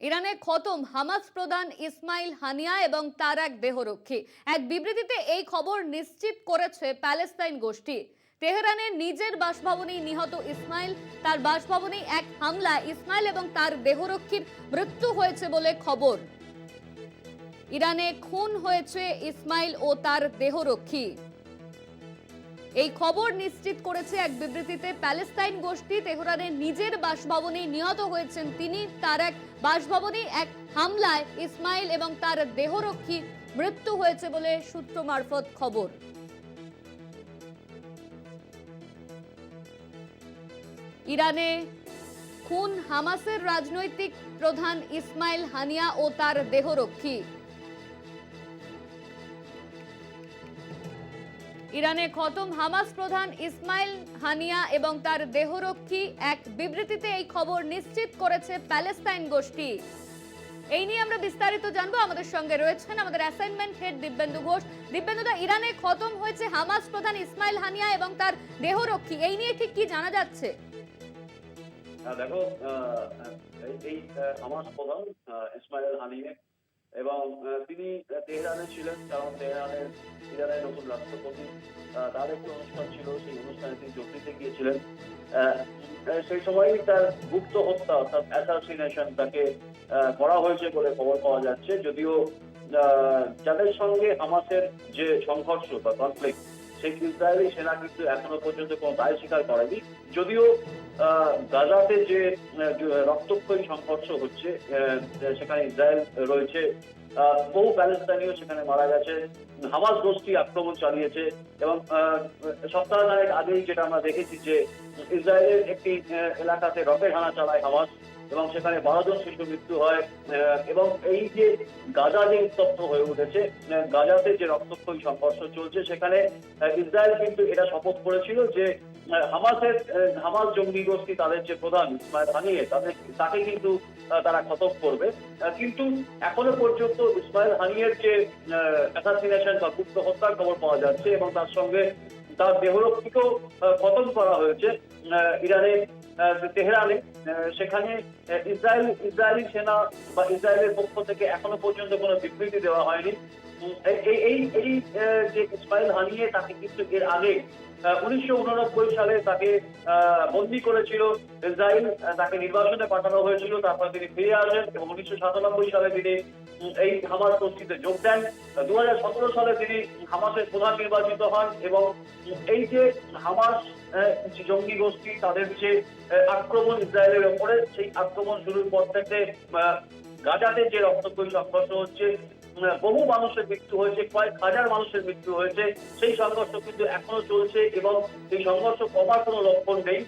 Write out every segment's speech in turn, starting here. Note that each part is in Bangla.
ইরানে খতম হামাস প্রধান ইসমাইল হানিয়া এবং তার এক দেহরক্ষী। এক বিবৃতিতে এই খবর নিশ্চিত করেছে প্যালেস্তাইন গোষ্ঠী। তেহরানের নিজের বাসভবনেই নিহত ইসমাইল, তার বাসভবনেই এক হামলায় ইসমাইল এবং তার দেহরক্ষীর মৃত্যু হয়েছে বলে খবর। ইরানে খুন হয়েছে ইসমাইল ও তার দেহরক্ষী, এই খবর নিশ্চিত করেছে এক বিবৃতিতে প্যালেস্তাইন গোষ্ঠী। তেহরানের নিজের বাসভবনে নিহত হয়েছেন তিনি, তার এক বাসভবনে এক হামলায় ইসমাইল এবং তার দেহরক্ষী মৃত্যু হয়েছে বলে সূত্র মারফত খবর। ইরানে খুন হামাসের রাজনৈতিক প্রধান ইসমাইল হানিয়া ও তার দেহরক্ষী। ইরানে খতম হামাস প্রধান ইসমাইল হানিয়া এবং তার দেহরক্ষী, এক বিবৃতিতে এই খবর নিশ্চিত করেছে প্যালেস্তাইন গোষ্ঠী। এই নিয়ে আমরা বিস্তারিত জানবো। আমাদের সঙ্গে রয়েছেন আমাদের অ্যাসাইনমেন্ট হেড দিব্যেন্দু ঘোষ। দিব্যেন্দুদা, ইরানে খতম হয়েছে হামাস প্রধান ইসমাইল হানিয়া এবং তার দেহরক্ষী, এই নিয়ে ঠিক কি জানা যাচ্ছে? দেখো, এই হামাস প্রধান ইসমাইল হানিয়ে এবং তিনি তেহরানে ছিলেন, কারণ ইরানের নতুন রাষ্ট্রপতি, তার একটি অনুষ্ঠান ছিল, সেই অনুষ্ঠানে তিনি যোগ দিতে গিয়েছিলেন। সেই সময়ই তার গুপ্ত হত্যা অর্থাৎ অ্যাসাসিনেশন তাকে করা হয়েছে বলে খবর পাওয়া যাচ্ছে। যদিও যাদের সঙ্গে হামাসের যে সংঘর্ষ বা কনফ্লিক্ট, সেই ইসরায়েলি সেনা কিন্তু এখনো পর্যন্ত কোনো দায় স্বীকার করেনি। যদিও গাজাতে যে রক্তক্ষয়ী সংঘর্ষ হচ্ছে, সেখানে ইসরায়েল রয়েছে, বহু প্যালেস্তানীয় সেখানে মারা গেছে, হামাস গোষ্ঠী আক্রমণ চালিয়েছে এবং সপ্তাহ আগেই যেটা আমরা দেখেছি যে ইসরায়েলের একটি এলাকাতে রকেট হানা চালায় হামাস এবং সেখানে 12 জন শিশু মৃত্যু হয়। এবং এই যে গাজা যে উত্তপ্ত হয়ে উঠেছে, গাজাতে যে রক্তক্ষয়ী সংঘর্ষ চলছে, সেখানে ইসরায়েল কিন্তু এটা শপথ করেছিল যে হামাস জঙ্গি গোষ্ঠী, তাদের যে প্রধান ইসমাইল হানিয়ে, তাকে কিন্তু তারা খতম করবে। কিন্তু এখনো পর্যন্ত ইসমাইল হানিয়ের যে অ্যাসাসিনেশন বা গুপ্ত হত্যার খবর পাওয়া যাচ্ছে এবং তার সঙ্গে তার দেহরক্ষীকেও খতম করা হয়েছে ইরানে, তেহরানে। সেখানে ইসরায়েলি সেনা বা ইসরায়েলের পক্ষ থেকে এখনো পর্যন্ত কোনো বিবৃতি দেওয়া হয়নি। এই যে ইসমাইল হানিয়ে, তাকে কিন্তু এর আগে 1989 সালে তাকে বন্দী করেছিল ইসরায়েল, তাকে নির্বাসনে পাঠানো হয়েছিল, তারপর তিনি ফিরে আসেন এবং 1997 সালে তিনি এই হামাস গোষ্ঠীতে যোগ দেন। 2017 সালে তিনি হামাসের প্রধান নির্বাচিত হন এবং এই যে হামাস জঙ্গি গোষ্ঠী, তাদের যে আক্রমণ ইসরায়েলের ওপরে, সেই আক্রমণ শুরুর পর থেকে গাজাতে যে রক্তক্ষয়ী সংঘর্ষ হচ্ছে, বহু মানুষের মৃত্যু হয়েছে, কয়েক হাজার মানুষের মৃত্যু হয়েছে, সেই সংঘর্ষ কিন্তু এখনো চলছে এবং এই সংঘর্ষ কমার কোনো লক্ষণ নেই।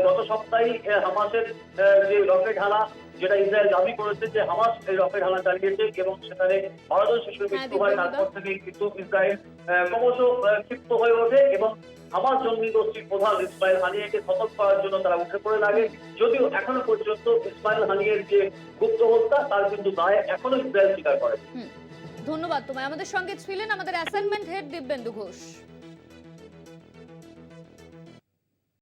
গত সপ্তাহে হামাসের যে রকেট হানা, যেটা ইসরায়েল দাবি করেছে যে হামাস এই রকেট হানা চালিয়েছে এবং সেখানে 12 জন শিশুর মৃত্যু হয়, তারপর থেকে কিন্তু ইসরায়েল ক্রমশ ক্ষিপ্ত হয়ে ওঠে এবং হামাস জঙ্গি গোষ্ঠীর প্রধান ইসমাইল হানিয়েকে খতম করার জন্য তারা উঠে পড়ে লাগে। যদিও এখনো পর্যন্ত ইসমাইল হানিয়ের যে গুপ্ত হত্যা, তার কিন্তু দায় এখনো ইসরায়েল স্বীকার করে। ধন্যবাদ তোমায়। আমাদের সঙ্গে ছিলেন আমাদের অ্যাসাইনমেন্ট হেড দিব্যেন্দু ঘোষ।